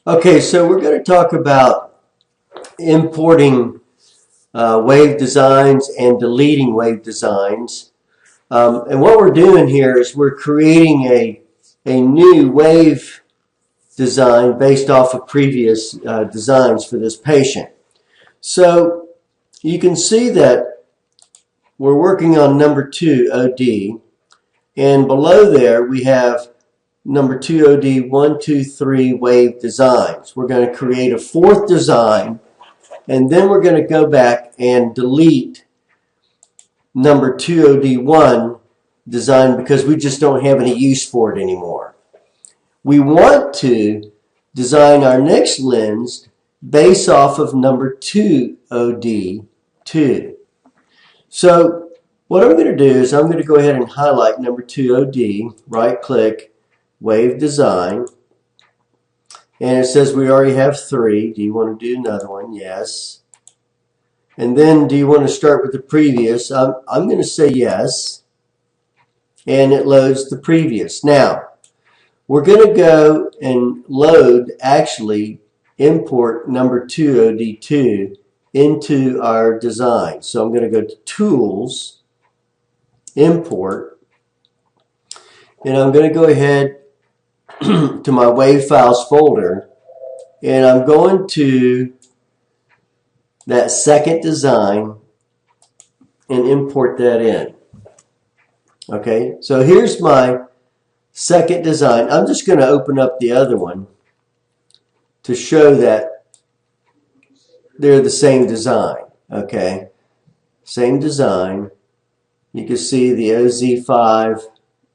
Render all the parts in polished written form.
Okay, so we're going to talk about importing wave designs and deleting wave designs. And what we're doing here is we're creating a new wave design based off of previous designs for this patient. So you can see that we're working on number 2 OD, and below there we have number 2 OD 1, 2, 3 wave designs. We're going to create a fourth design, and then we're going to go back and delete number 2 OD 1 design because we just don't have any use for it anymore. We want to design our next lens based off of number 2 OD 2. So what I'm going to do is I'm going to go ahead and highlight number 2 OD, right click, wave design, and it says we already have 3. Do you want to do another one? Yes. And then do you want to start with the previous? I'm going to say yes, and it loads the previous. Now we're going to go and actually import number 2 OD2 into our design. So I'm going to go to Tools, Import, and I'm going to go ahead to my Wave Files folder, and I'm going to that second design and import that in. Okay, so here's my second design. I'm just going to open up the other one to show that they're the same design. Okay, same design. You can see the OZ5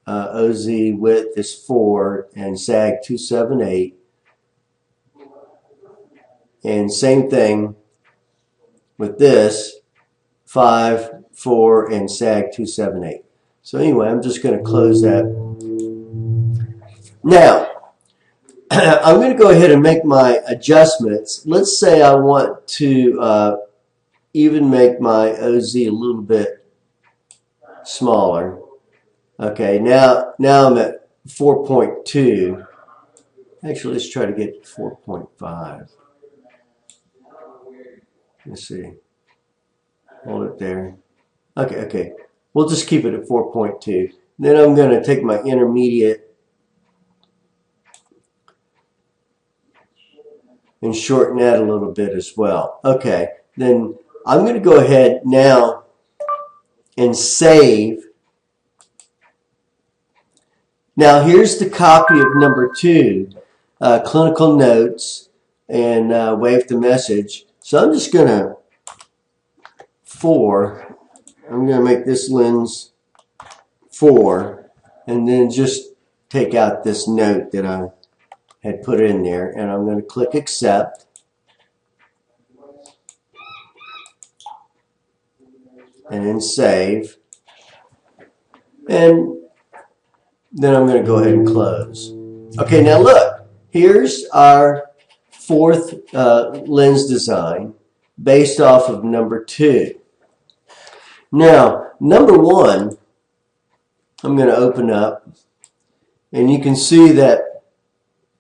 OZ width is 4 and sag 278, and same thing with this 5, 4 and sag 278. So anyway, I'm just going to close that. Now I'm going to go ahead and make my adjustments. Let's say I want to even make my OZ a little bit smaller. Okay, now I'm at 4.2. Actually, let's try to get 4.5. Let's see. Hold it there. Okay. We'll just keep it at 4.2. Then I'm going to take my intermediate and shorten that a little bit as well. Okay, then I'm going to go ahead now and save. Now here's the copy of number 2, clinical notes and wave to message. So I'm just going to I'm going to make this lens 4, and then just take out this note that I had put in there, and I'm going to click accept. And then save. And then I'm going to go ahead and close. Okay, now look, here's our fourth lens design based off of number 2. Now, number 1, I'm going to open up, and you can see that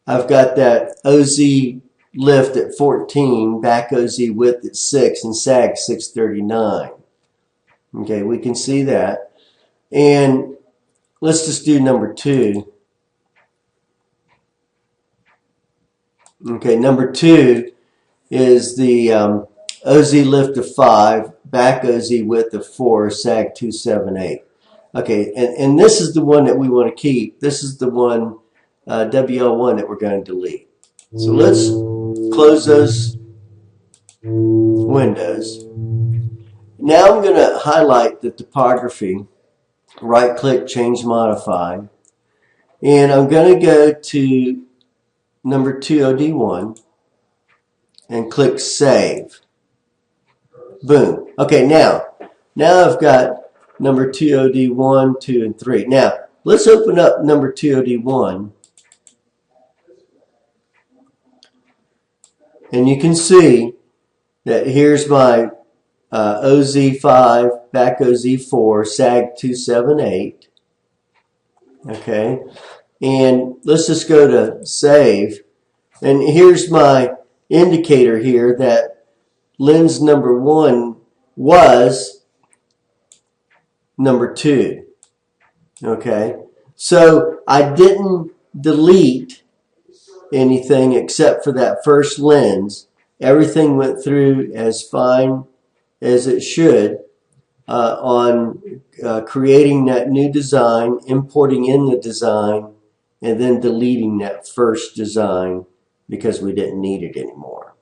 I've got that OZ lift at 14, back OZ width at 6, and sag 639. Okay, we can see that. And let's just do number 2. Okay, number 2 is the OZ lift of 5, back OZ width of 4, sag 278. Okay, and this is the one that we want to keep. This is the one, WL1, that we're going to delete. So let's close those windows. Now I'm going to highlight the topography, right click, change modify, and I'm going to go to number 2 OD1 and click save. Boom. Okay, now I've got number 2 OD1, 2, and 3. Now let's open up number 2 OD1, and you can see that here's my OZ5, back OZ4, sag 278. Okay, and let's just go to save, And here's my indicator here that lens number 1 was number 2. Okay, so I didn't delete anything except for that first lens. Everything went through as fine as it should on creating that new design, importing in the design, and then deleting that first design because we didn't need it anymore.